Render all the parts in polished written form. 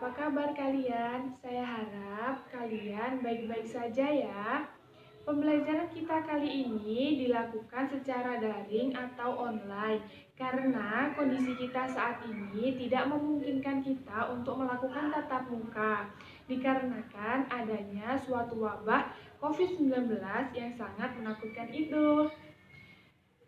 apa kabar kalian? Saya harap kalian baik-baik saja ya. Pembelajaran kita kali ini dilakukan secara daring atau online karena kondisi kita saat ini tidak memungkinkan kita untuk melakukan tatap muka dikarenakan adanya suatu wabah COVID-19 yang sangat menakutkan itu.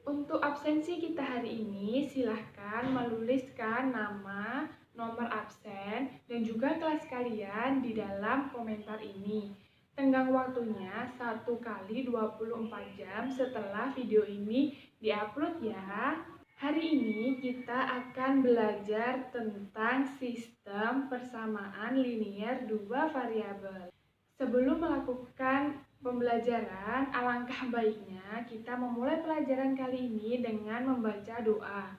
Untuk absensi kita hari ini, silahkan menuliskan nama, nomor absen, dan juga kelas kalian di dalam komentar ini. Tenggang waktunya 1 kali 24 jam setelah video ini diupload ya. Hari ini kita akan belajar tentang sistem persamaan linier dua variabel. Sebelum melakukan pembelajaran, alangkah baiknya kita memulai pelajaran kali ini dengan membaca doa.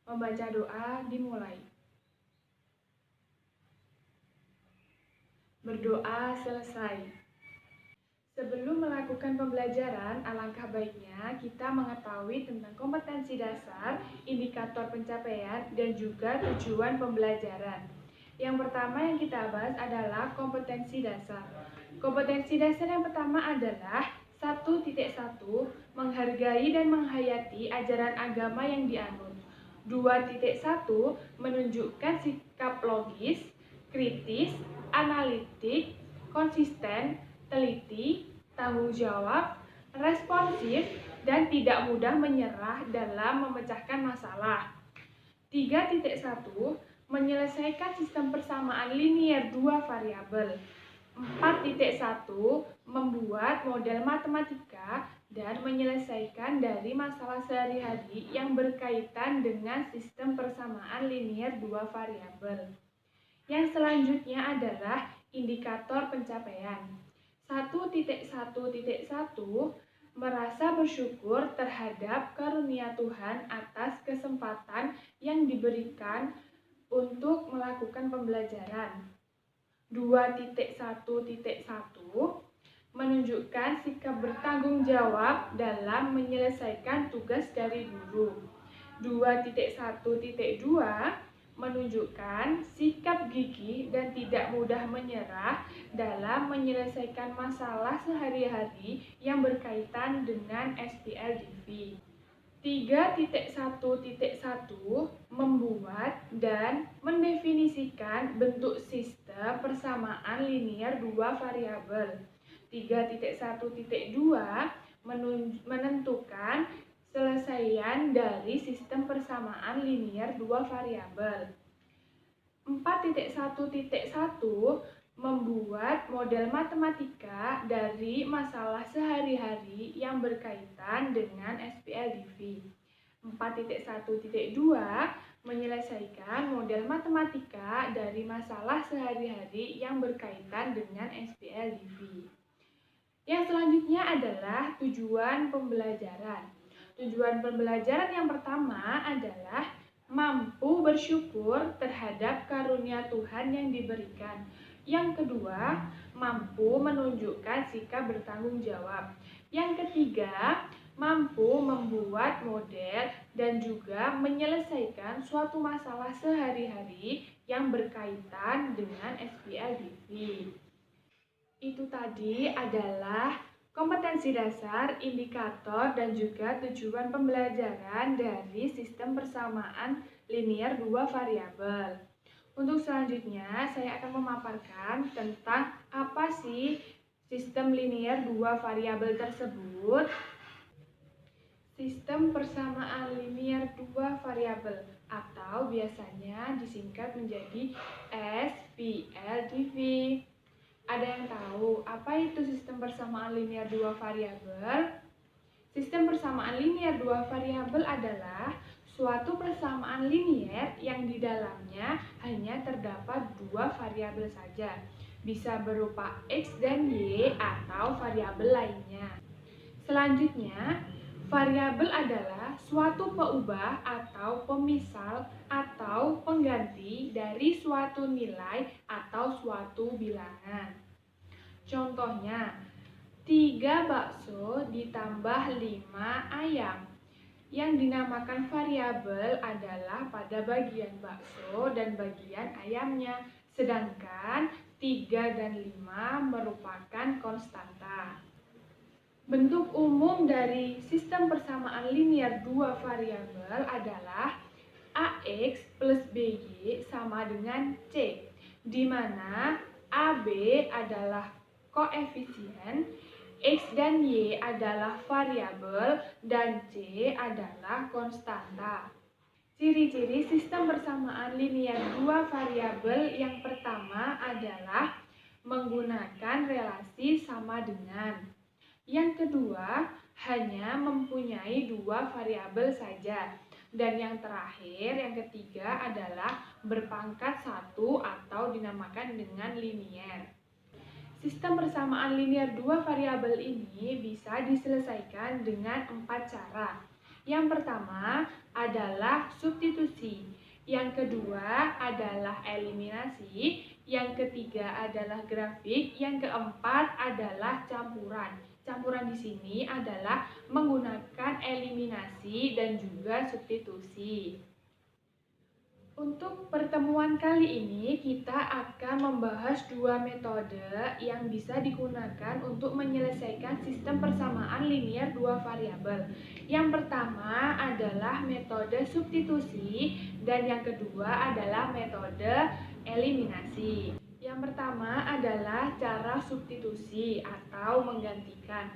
Membaca doa dimulai. Berdoa selesai. Sebelum melakukan pembelajaran, alangkah baiknya kita mengetahui tentang kompetensi dasar, indikator pencapaian, dan juga tujuan pembelajaran. Yang pertama yang kita bahas adalah kompetensi dasar. Kompetensi dasar yang pertama adalah 1.1 menghargai dan menghayati ajaran agama yang dianut. 2.1 menunjukkan sikap logis, kritis, analitik, konsisten, teliti, tanggung jawab, responsif, dan tidak mudah menyerah dalam memecahkan masalah. 3.1 menyelesaikan sistem persamaan linier dua variabel. 4.1 membuat model matematika dan menyelesaikan dari masalah sehari-hari yang berkaitan dengan sistem persamaan linier dua variabel. Yang selanjutnya adalah indikator pencapaian. 1.1.1 merasa bersyukur terhadap karunia Tuhan atas kesempatan yang diberikan untuk melakukan pembelajaran. 2.1.1 menunjukkan sikap bertanggung jawab dalam menyelesaikan tugas dari guru. 2.1.2 menunjukkan sikap gigih dan tidak mudah menyerah dalam menyelesaikan masalah sehari-hari yang berkaitan dengan SPLDV. 3.1.1 membuat dan mendefinisikan bentuk sistem persamaan linier dua variabel. 3.1.2 menentukan selesaian dari sistem persamaan linier dua variabel. 4.1.1 membuat model matematika dari masalah sehari-hari yang berkaitan dengan SPLDV. 4.1.2 menyelesaikan model matematika dari masalah sehari-hari yang berkaitan dengan SPLDV. Yang selanjutnya adalah tujuan pembelajaran. Tujuan pembelajaran yang pertama adalah mampu bersyukur terhadap karunia Tuhan yang diberikan. Yang kedua, mampu menunjukkan sikap bertanggung jawab. Yang ketiga, mampu membuat model dan juga menyelesaikan suatu masalah sehari-hari yang berkaitan dengan SPLDV. Itu tadi adalah kompetensi dasar, indikator, dan juga tujuan pembelajaran dari sistem persamaan linier dua variabel. Untuk selanjutnya, saya akan memaparkan tentang apa sih sistem linier dua variabel tersebut. Sistem persamaan linier dua variabel atau biasanya disingkat menjadi SPLDV. Ada yang tahu apa itu sistem persamaan linier dua variabel? Sistem persamaan linier dua variabel adalah suatu persamaan linier yang di dalamnya hanya terdapat dua variabel saja, bisa berupa X dan Y atau variabel lainnya. Selanjutnya, variabel adalah suatu peubah atau pemisal atau pengganti dari suatu nilai atau suatu bilangan. Contohnya, 3 bakso ditambah 5 ayam. Yang dinamakan variabel adalah pada bagian bakso dan bagian ayamnya, sedangkan 3 dan 5 merupakan konstanta. Bentuk umum dari sistem persamaan linear dua variabel adalah AX plus BY sama dengan C, di mana AB adalah koefisien, X dan Y adalah variabel, dan C adalah konstanta. Ciri-ciri sistem persamaan linear dua variabel yang pertama adalah menggunakan relasi sama dengan. Yang kedua, hanya mempunyai dua variabel saja. Dan yang terakhir, yang ketiga adalah berpangkat satu atau dinamakan dengan linier. Sistem persamaan linear dua variabel ini bisa diselesaikan dengan 4 cara. Yang pertama adalah substitusi, yang kedua adalah eliminasi, yang ketiga adalah grafik, yang keempat adalah campuran. Campuran di sini adalah menggunakan eliminasi dan juga substitusi. Untuk pertemuan kali ini kita akan membahas dua metode yang bisa digunakan untuk menyelesaikan sistem persamaan linear dua variabel. Yang pertama adalah metode substitusi dan yang kedua adalah metode eliminasi. Yang pertama adalah cara substitusi atau menggantikan.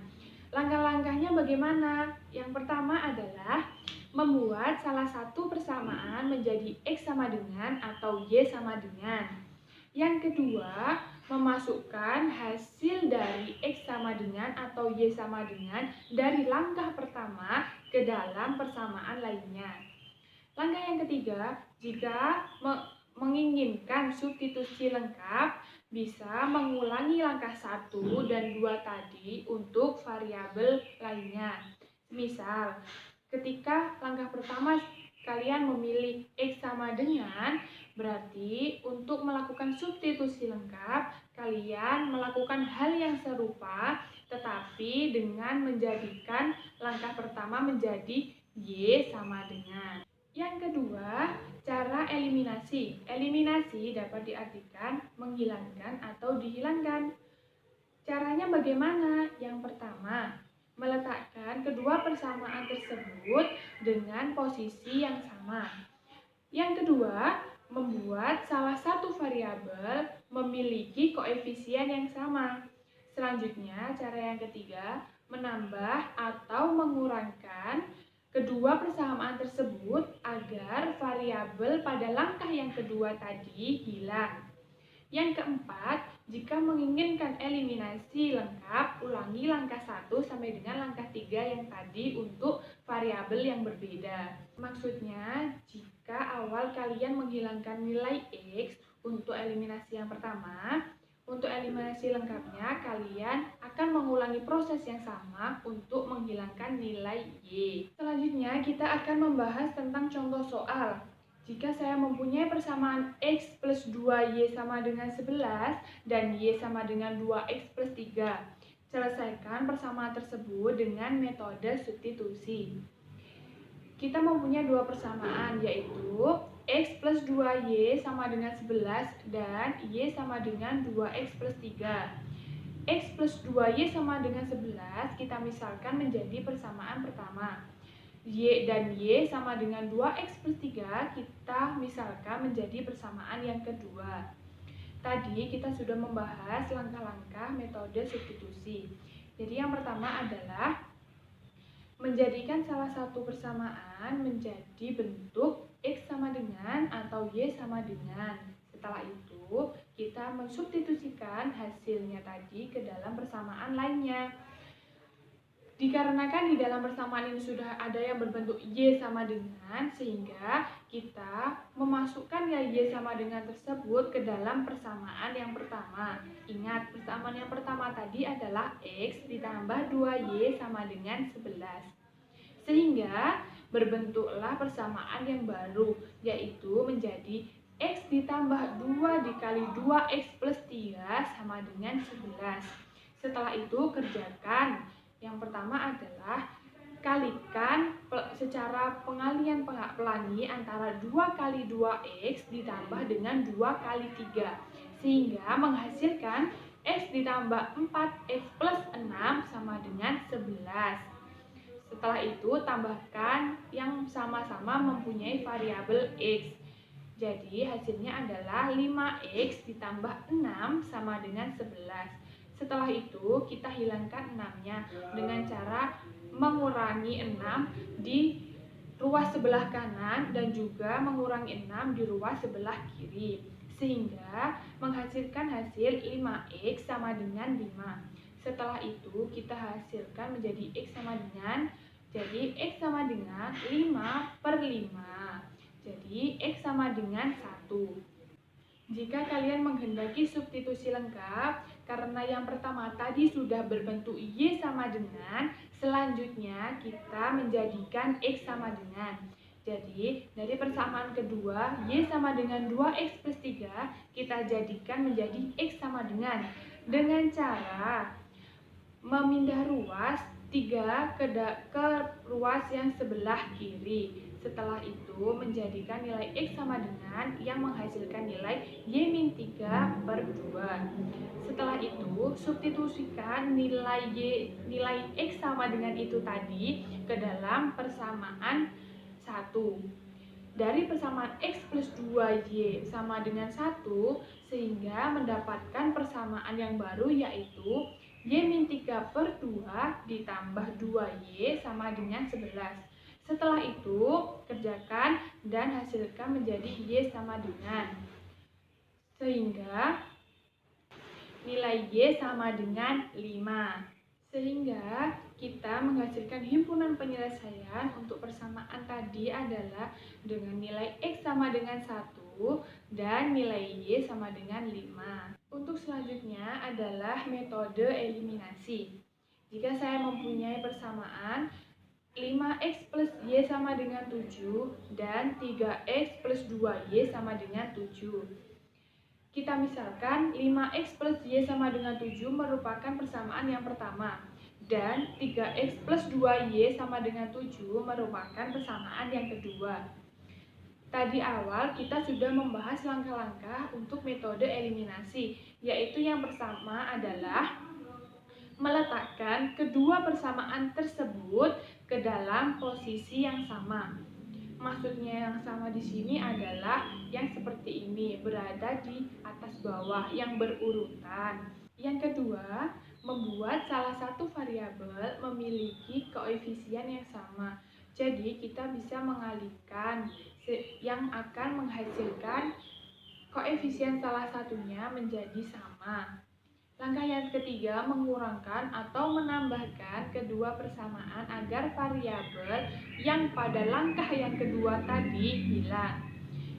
Langkah-langkahnya bagaimana? Yang pertama adalah membuat salah satu persamaan menjadi X sama dengan atau Y sama dengan. Yang kedua, memasukkan hasil dari X sama dengan atau Y sama dengan dari langkah pertama ke dalam persamaan lainnya. Langkah yang ketiga, jika menginginkan substitusi lengkap, bisa mengulangi langkah 1 dan 2 tadi untuk variabel lainnya. Misal, ketika langkah pertama kalian memilih X sama dengan, berarti untuk melakukan substitusi lengkap, kalian melakukan hal yang serupa, tetapi dengan menjadikan langkah pertama menjadi Y sama dengan. Yang kedua, cara eliminasi. Eliminasi dapat diartikan menghilangkan atau dihilangkan. Caranya bagaimana? Yang pertama, meletakkan kedua persamaan tersebut dengan posisi yang sama. Yang kedua, membuat salah satu variabel memiliki koefisien yang sama. Selanjutnya, cara yang ketiga, menambah atau mengurangkan kedua persamaan tersebut agar variabel pada langkah yang kedua tadi hilang. Yang keempat, jika menginginkan eliminasi lengkap, ulangi langkah 1 sampai dengan langkah 3 yang tadi untuk variabel yang berbeda. Maksudnya, jika awal kalian menghilangkan nilai X untuk eliminasi yang pertama, untuk eliminasi lengkapnya, kalian akan mengulangi proses yang sama untuk menghilangkan nilai Y. Selanjutnya, kita akan membahas tentang contoh soal. Jika saya mempunyai persamaan X plus 2Y sama dengan 11 dan Y sama dengan 2X plus 3, selesaikan persamaan tersebut dengan metode substitusi. Kita mempunyai dua persamaan, yaitu X plus 2Y sama dengan 11 dan Y sama dengan 2X plus 3. X plus 2Y sama dengan 11 kita misalkan menjadi persamaan pertama. Y dan Y sama dengan 2X plus 3 kita misalkan menjadi persamaan yang kedua. Tadi kita sudah membahas langkah-langkah metode substitusi. Jadi yang pertama adalah menjadikan salah satu persamaan menjadi bentuk X sama dengan atau Y sama dengan. Setelah itu, kita mensubstitusikan hasilnya tadi ke dalam persamaan lainnya. Dikarenakan di dalam persamaan ini sudah ada yang berbentuk Y sama dengan, sehingga kita memasukkan nilai Y sama dengan tersebut ke dalam persamaan yang pertama. Ingat, persamaan yang pertama tadi adalah X ditambah 2Y sama dengan 11. Sehingga berbentuklah persamaan yang baru, yaitu menjadi X ditambah 2 dikali 2X plus 3 sama dengan 11. Setelah itu kerjakan. Yang pertama adalah kalikan secara pengalian pelangi antara 2 kali 2x ditambah dengan 2 kali 3, sehingga menghasilkan x ditambah 4x plus 6 sama dengan 11. Setelah itu tambahkan yang sama-sama mempunyai variabel x. Jadi hasilnya adalah 5x ditambah 6 sama dengan 11. Setelah itu kita hilangkan 6-nya dengan cara mengurangi 6 di ruas sebelah kanan dan juga mengurangi 6 di ruas sebelah kiri, sehingga menghasilkan hasil 5x sama dengan 5. Setelah itu kita hasilkan menjadi x sama dengan, jadi x sama dengan 5 per 5. Jadi x sama dengan 1. Jika kalian menghendaki substitusi lengkap, karena yang pertama tadi sudah berbentuk Y sama dengan, selanjutnya kita menjadikan X sama dengan. Jadi, dari persamaan kedua, Y sama dengan 2X plus 3, kita jadikan menjadi X sama dengan cara memindah ruas 3 ke ruas yang sebelah kiri. Setelah itu menjadikan nilai X sama dengan yang menghasilkan nilai Y-3 per 2. Setelah itu substitusikan nilai X sama dengan itu tadi ke dalam persamaan 1. Dari persamaan X plus 2Y sama dengan 1, sehingga mendapatkan persamaan yang baru, yaitu Y-3 per 2 ditambah 2Y sama dengan 11. Setelah itu, kerjakan dan hasilkan menjadi Y sama dengan, sehingga nilai Y sama dengan 5. Sehingga kita menghasilkan himpunan penyelesaian untuk persamaan tadi adalah dengan nilai X sama dengan 1 dan nilai Y sama dengan 5. Untuk selanjutnya adalah metode eliminasi. Jika saya mempunyai persamaan 5x plus Y sama dengan 7 dan 3x plus 2Y sama dengan 7. Kita misalkan 5x plus Y sama dengan 7 merupakan persamaan yang pertama, dan 3x plus 2Y sama dengan 7 merupakan persamaan yang kedua. Tadi awal kita sudah membahas langkah-langkah untuk metode eliminasi, yaitu yang pertama adalah meletakkan kedua persamaan tersebut ke dalam posisi yang sama. Maksudnya yang sama di sini adalah yang seperti ini, berada di atas bawah yang berurutan. Yang kedua, membuat salah satu variabel memiliki koefisien yang sama. Jadi kita bisa mengalihkan yang akan menghasilkan koefisien salah satunya menjadi sama. Langkah yang ketiga, mengurangkan atau menambahkan kedua persamaan agar variabel yang pada langkah yang kedua tadi hilang.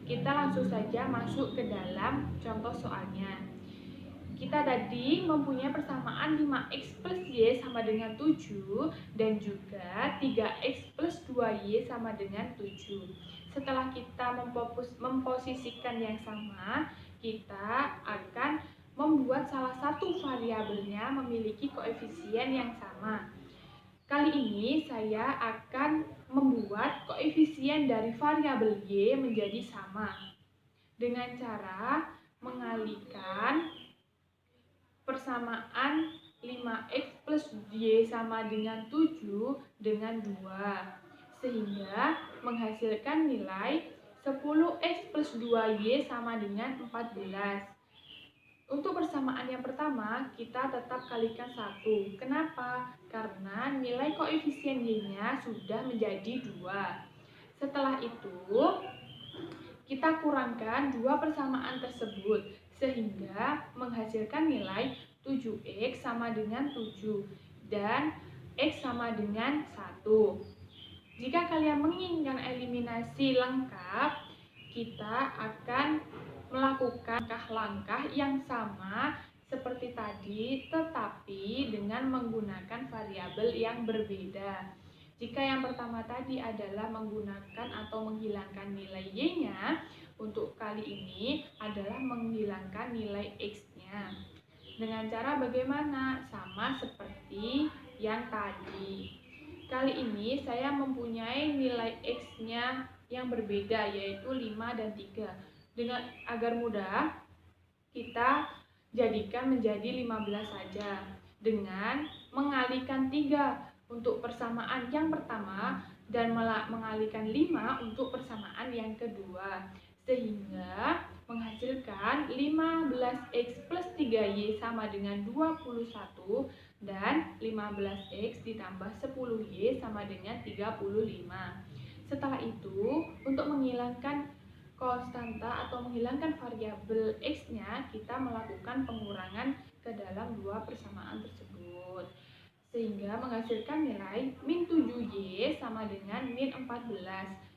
Kita langsung saja masuk ke dalam contoh soalnya. Kita tadi mempunyai persamaan 5x plus Y sama dengan 7 dan juga 3x plus 2Y sama dengan 7. Setelah kita memposisikan yang sama, kita akan membuat salah satu variabelnya memiliki koefisien yang sama. Kali ini saya akan membuat koefisien dari variabel Y menjadi sama dengan cara mengalihkan persamaan 5x plus Y sama dengan 7 dengan 2, sehingga menghasilkan nilai 10x plus 2Y sama dengan 14. Untuk persamaan yang pertama, kita tetap kalikan 1. Kenapa? Karena nilai koefisien Y-nya sudah menjadi 2. Setelah itu, kita kurangkan dua persamaan tersebut, sehingga menghasilkan nilai 7x sama dengan 7 dan x sama dengan 1. Jika kalian menginginkan eliminasi lengkap, kita akan melakukan langkah-langkah yang sama seperti tadi, tetapi dengan menggunakan variabel yang berbeda. Jika yang pertama tadi adalah menggunakan atau menghilangkan nilai Y-nya, untuk kali ini adalah menghilangkan nilai X-nya. Dengan cara bagaimana? Sama seperti yang tadi. Kali ini saya mempunyai nilai X-nya yang berbeda, yaitu 5 dan 3. Dengan agar mudah, kita jadikan menjadi 15 saja dengan mengalihkan 3 untuk persamaan yang pertama dan mengalihkan 5 untuk persamaan yang kedua, sehingga menghasilkan 15X plus 3Y sama dengan 21 dan 15X ditambah 10Y sama dengan 35. Setelah itu, untuk menghilangkan konstanta atau menghilangkan variabel X-nya, kita melakukan pengurangan ke dalam dua persamaan tersebut, sehingga menghasilkan nilai min 7Y sama dengan min 14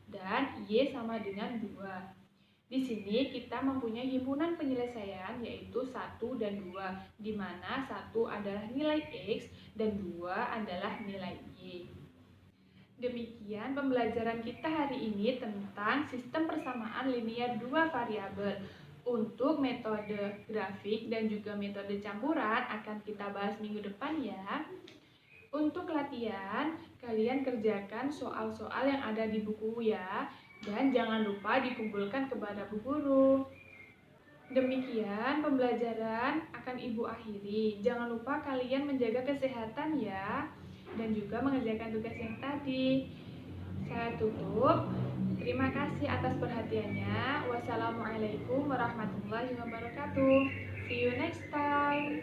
dan Y sama dengan 2. Di sini kita mempunyai himpunan penyelesaian yaitu 1 dan 2, di mana 1 adalah nilai X dan 2 adalah nilai Y. Demikian pembelajaran kita hari ini tentang sistem persamaan linear dua variabel. Untuk metode grafik dan juga metode campuran akan kita bahas minggu depan ya. Untuk latihan, kalian kerjakan soal-soal yang ada di buku ya. Dan jangan lupa dikumpulkan kepada Bu Guru. Demikian pembelajaran akan Ibu akhiri. Jangan lupa kalian menjaga kesehatan ya. Dan juga mengerjakan tugas yang tadi. Saya tutup. Terima kasih atas perhatiannya. Wassalamualaikum warahmatullahi wabarakatuh. See you next time.